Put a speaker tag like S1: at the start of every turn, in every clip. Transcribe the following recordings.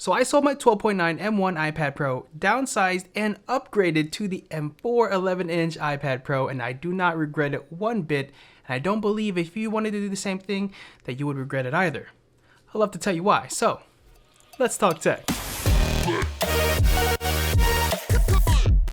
S1: So I sold my 12.9 M1 iPad Pro, downsized and upgraded to the M4 11-inch iPad Pro, and I do not regret it one bit, and I don't believe if you wanted to do the same thing that you would regret it either. I'd love to tell you why, so let's talk tech.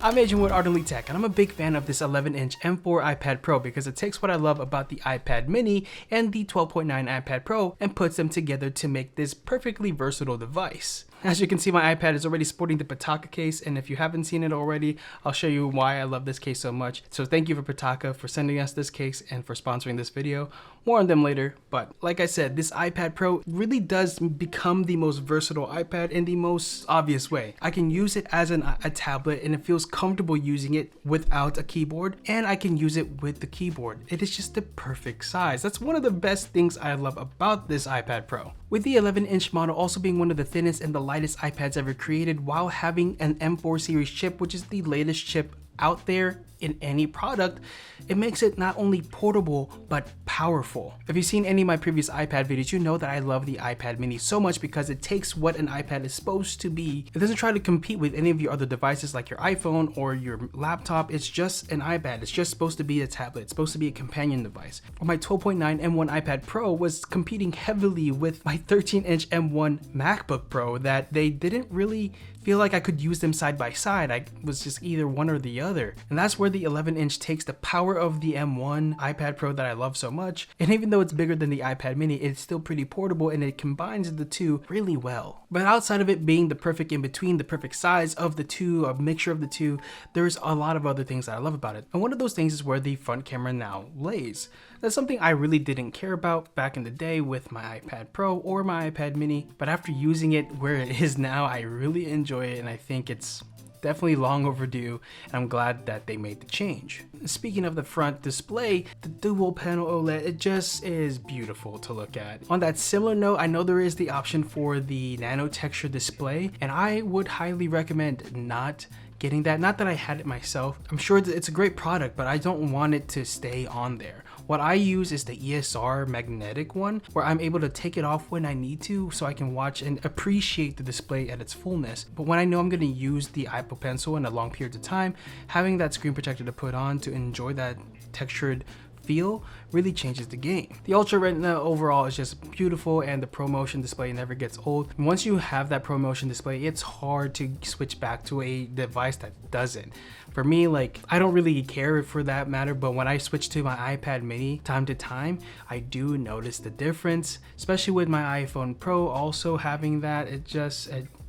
S1: I'm Agent with Ardently Tech, and I'm a big fan of this 11-inch M4 iPad Pro because it takes what I love about the iPad mini and the 12.9 iPad Pro and puts them together to make this perfectly versatile device. As you can see, my iPad is already sporting the Pitaka case, and if you haven't seen it already, I'll show you why I love this case so much. So thank you for Pitaka for sending us this case and for sponsoring this video. More on them later, but like I said, this iPad Pro really does become the most versatile iPad in the most obvious way. I can use it as a tablet, and it feels comfortable using it without a keyboard, and I can use it with the keyboard. It is just the perfect size. That's one of the best things I love about this iPad Pro. With the 11-inch model also being one of the thinnest and the lightest iPads ever created, while having an M4 series chip, which is the latest chip out there in any product, it makes it not only portable but powerful. If you've seen any of my previous iPad videos, you know that I love the iPad mini so much because it takes what an iPad is supposed to be. It doesn't try to compete with any of your other devices like your iPhone or your laptop. It's just an iPad. It's just supposed to be a tablet. It's supposed to be a companion device. Well, my 12.9 M1 iPad Pro was competing heavily with my 13-inch M1 MacBook Pro that they didn't really feel like I could use them side by side. I was just either one or the other. And that's where the 11-inch takes the power of the M1 iPad Pro that I love so much. And even though it's bigger than the iPad mini, it's still pretty portable and it combines the two really well. But outside of it being the perfect in between, the perfect size of the two, a mixture of the two, there's a lot of other things that I love about it. And one of those things is where the front camera now lays. That's something I really didn't care about back in the day with my iPad Pro or my iPad mini, but after using it where it is now, I really enjoy it, and I think it's definitely long overdue, and I'm glad that they made the change. Speaking of the front display, the dual panel OLED, it just is beautiful to look at. On that similar note, I know there is the option for the nano texture display, and I would highly recommend not getting that. Not that I had it myself. I'm sure it's a great product, but I don't want it to stay on there. What I use is the ESR magnetic one, where I'm able to take it off when I need to so I can watch and appreciate the display at its fullness. But when I know I'm going to use the Apple Pencil in a long period of time, having that screen protector to put on to enjoy that textured feel really changes the game. The Ultra Retina overall is just beautiful, and the ProMotion display never gets old. And once you have that ProMotion display, it's hard to switch back to a device that doesn't. For me, like, I don't really care for that matter, but when I switch to my iPad mini time to time, I do notice the difference, especially with my iPhone Pro also having that.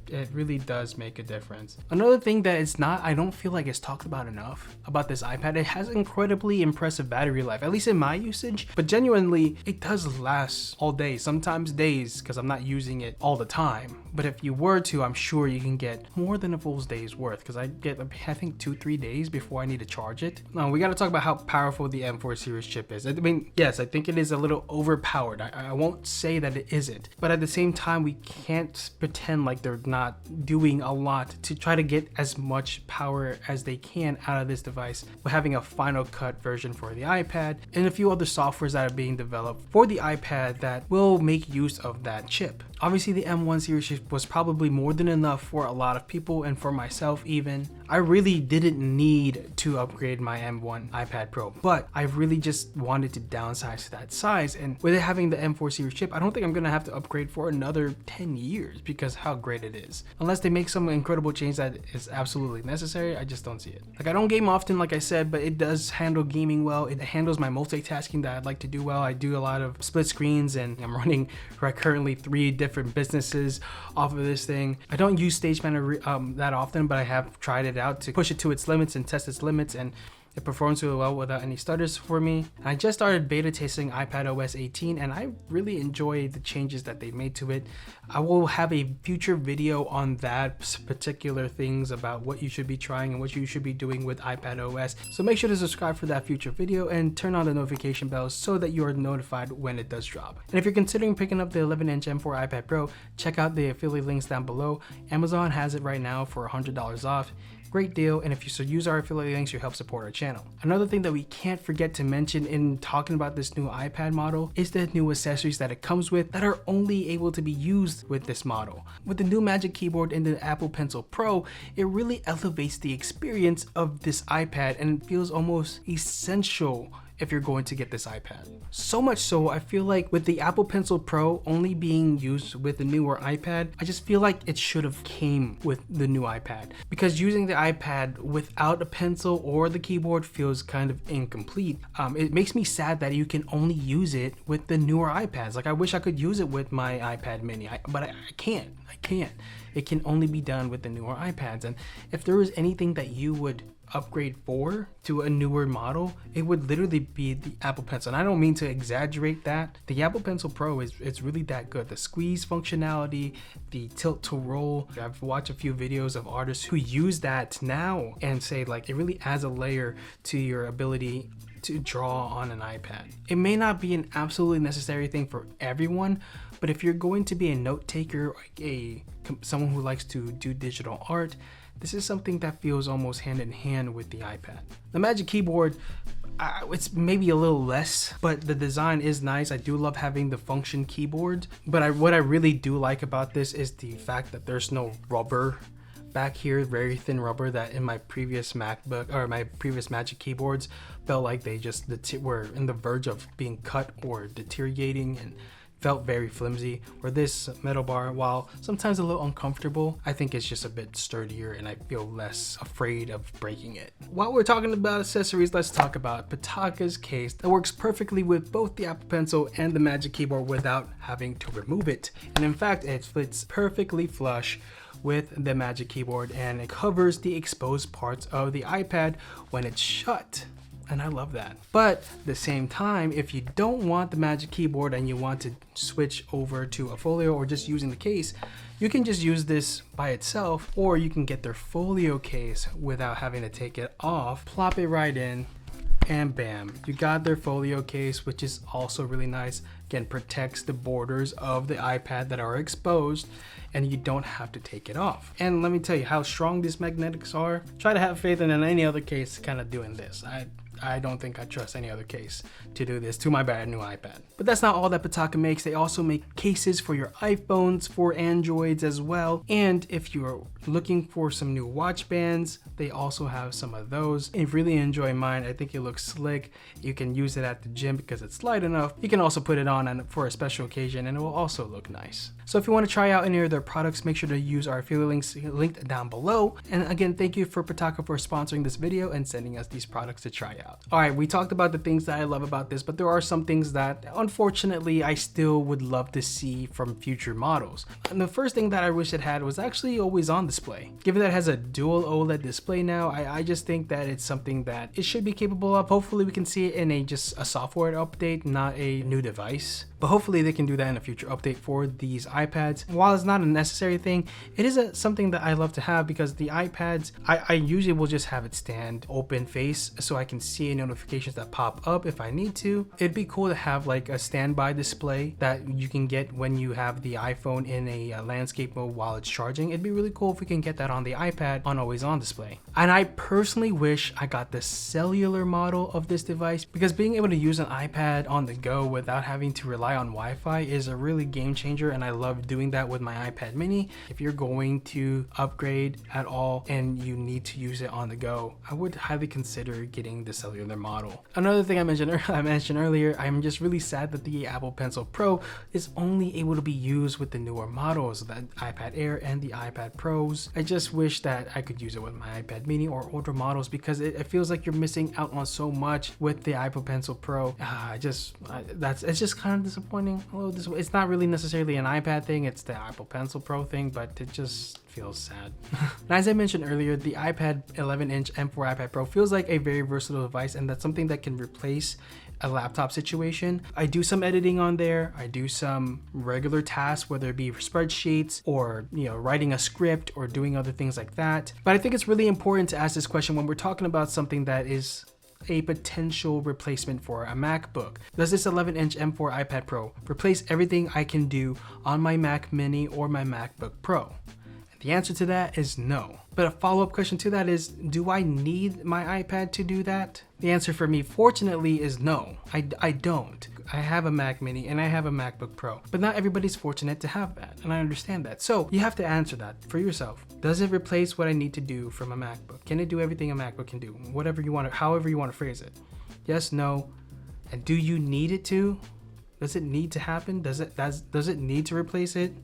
S1: It really does make a difference. Another thing that I don't feel like it's talked about enough about this iPad, it has incredibly impressive battery life, at least in my usage, but genuinely it does last all day, sometimes days, because I'm not using it all the time. But if you were to, I'm sure you can get more than a full day's worth, because I get, I think, 2-3 days before I need to charge it. Now, we got to talk about how powerful the M4 series chip is. I mean, yes, I think it is a little overpowered. I won't say that it isn't, but at the same time, we can't pretend like they're not doing a lot to try to get as much power as they can out of this device with having a Final Cut version for the iPad and a few other softwares that are being developed for the iPad that will make use of that chip. Obviously, the M1 series chip was probably more than enough for a lot of people, and for myself even. I really didn't need to upgrade my M1 iPad Pro, but I really just wanted to downsize to that size, and with it having the M4 series chip, I don't think I'm gonna have to upgrade for another 10 years because how great it is. Unless they make some incredible change that is absolutely necessary, I just don't see it. Like, I don't game often, like I said, but it does handle gaming well. It handles my multitasking that I'd like to do well. I do a lot of split screens, and I'm running currently 3 different businesses off of this thing. I don't use StageManager that often, but I have tried it out to push it to its limits and test its limits, and it performs really well without any stutters for me. And I just started beta testing iPadOS 18, and I really enjoy the changes that they've made to it. I will have a future video on that particular things about what you should be trying and what you should be doing with iPadOS. So make sure to subscribe for that future video and turn on the notification bells so that you are notified when it does drop. And if you're considering picking up the 11-inch M4 iPad Pro, check out the affiliate links down below. Amazon has it right now for $100 off. great deal, and if you use our affiliate links, you help support our channel. Another thing that we can't forget to mention in talking about this new iPad model is the new accessories that it comes with that are only able to be used with this model. With the new Magic Keyboard and the Apple Pencil Pro, it really elevates the experience of this iPad and it feels almost essential if you're going to get this iPad. So much so, I feel like with the Apple Pencil Pro only being used with the newer iPad, I just feel like it should have came with the new iPad, because using the iPad without a pencil or the keyboard feels kind of incomplete. It makes me sad that you can only use it with the newer iPads. Like, I wish I could use it with my iPad mini, but I can't. It can only be done with the newer iPads. And if there was anything that you would upgrade to a newer model, it would literally be the Apple Pencil. And I don't mean to exaggerate that. The Apple Pencil Pro it's really that good. The squeeze functionality, the tilt to roll. I've watched a few videos of artists who use that now and say like it really adds a layer to your ability to draw on an iPad. It may not be an absolutely necessary thing for everyone, but if you're going to be a note taker, like someone who likes to do digital art, this is something that feels almost hand in hand with the iPad. The Magic Keyboard, it's maybe a little less, but the design is nice. I do love having the function keyboard, but what I really do like about this is the fact that there's no rubber back here, very thin rubber that in my previous MacBook or my previous Magic Keyboards felt like they just were in the verge of being cut or deteriorating and felt very flimsy. Where this metal bar, while sometimes a little uncomfortable, I think it's just a bit sturdier and I feel less afraid of breaking it. While we're talking about accessories, let's talk about Pitaka's case that works perfectly with both the Apple Pencil and the Magic Keyboard without having to remove it. And in fact, it fits perfectly flush with the Magic Keyboard and it covers the exposed parts of the iPad when it's shut. And I love that. But at the same time, if you don't want the Magic Keyboard and you want to switch over to a folio or just using the case, you can just use this by itself, or you can get their folio case without having to take it off, plop it right in, and bam, you got their folio case, which is also really nice. Again, protects the borders of the iPad that are exposed and you don't have to take it off. And let me tell you how strong these magnetics are. Try to have faith in any other case kind of doing this. I don't think I trust any other case to do this to my brand new iPad. But that's not all that Pitaka makes. They also make cases for your iPhones, for Androids as well. And if you're looking for some new watch bands, they also have some of those. I really enjoy mine. I think it looks slick. You can use it at the gym because it's light enough. You can also put it on for a special occasion and it will also look nice. So if you want to try out any of their products, make sure to use our affiliate links linked down below. And again, thank you for Pitaka for sponsoring this video and sending us these products to try out. All right, we talked about the things that I love about this, but there are some things that unfortunately I still would love to see from future models. And the first thing that I wish it had was actually always on display. Given that it has a dual OLED display now, I just think that it's something that it should be capable of. Hopefully we can see it in just a software update, not a new device. But hopefully they can do that in a future update for these iPads. While it's not a necessary thing, it is something that I love to have because the iPads, I usually will just have it stand open face so I can see notifications that pop up if I need to. It'd be cool to have like a standby display that you can get when you have the iPhone in a landscape mode while it's charging. It'd be really cool if we can get that on the iPad on always on display. And I personally wish I got the cellular model of this device because being able to use an iPad on the go without having to rely on Wi-Fi is a really game changer, and I love doing that with my iPad mini. If you're going to upgrade at all and you need to use it on the go, I would highly consider getting the cellular model. Another thing I mentioned earlier, I'm just really sad that the Apple Pencil Pro is only able to be used with the newer models, the iPad Air and the iPad Pros. I just wish that I could use it with my iPad mini or older models because it feels like you're missing out on so much with the Apple Pencil Pro. It's just kind of disappointing. It's not really necessarily an iPad thing, it's the Apple Pencil Pro thing, but it just feels sad. And as I mentioned earlier, the iPad 11-inch M4 iPad Pro feels like a very versatile device, and that's something that can replace a laptop situation. I do some editing on there. I do some regular tasks, whether it be spreadsheets or writing a script or doing other things like that. But I think it's really important to ask this question when we're talking about something that is a potential replacement for a MacBook. Does this 11-inch M4 iPad Pro replace everything I can do on my Mac Mini or my MacBook Pro? And The answer to that is no. But a follow-up question to that is, do I need my iPad to do that? The answer for me, fortunately, is no. I don't. I have a Mac Mini and I have a MacBook Pro, but not everybody's fortunate to have that, and I understand that. So you have to answer that for yourself. Does it replace what I need to do from a MacBook? Can it do everything a MacBook can do? Whatever you want to, however you want to phrase it. Yes, no, and do you need it to? Does it need to happen? Does it need to replace it?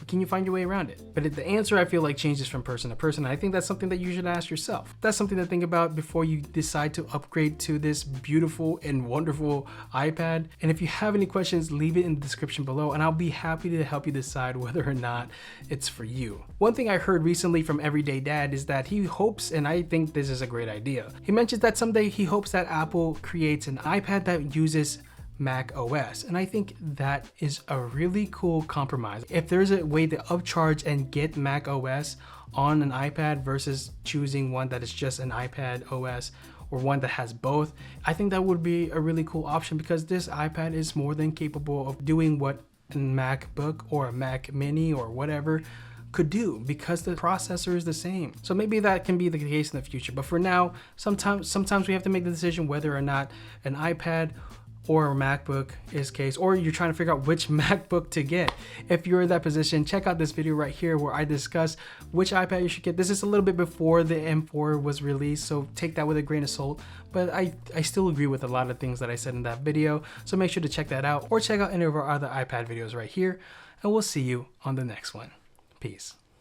S1: Or can you find your way around it? But the answer, I feel like, changes from person to person. I think that's something that you should ask yourself. That's something to think about before you decide to upgrade to this beautiful and wonderful iPad. And if you have any questions, leave it in the description below and I'll be happy to help you decide whether or not it's for you. One thing I heard recently from Everyday Dad is that he hopes, and I think this is a great idea, he mentions that someday he hopes that Apple creates an iPad that uses Mac OS, and I think that is a really cool compromise. If there's a way to upcharge and get Mac OS on an iPad versus choosing one that is just an iPad OS or one that has both, I think that would be a really cool option, because this iPad is more than capable of doing what a MacBook or a Mac Mini or whatever could do, because the processor is the same. So maybe that can be the case in the future, but for now, sometimes we have to make the decision whether or not an iPad or a MacBook is case, or you're trying to figure out which MacBook to get. If you're in that position, check out this video right here where I discuss which iPad you should get. This is a little bit before the M4 was released, so take that with a grain of salt, but I still agree with a lot of things that I said in that video, so make sure to check that out, or check out any of our other iPad videos right here, and we'll see you on the next one. Peace.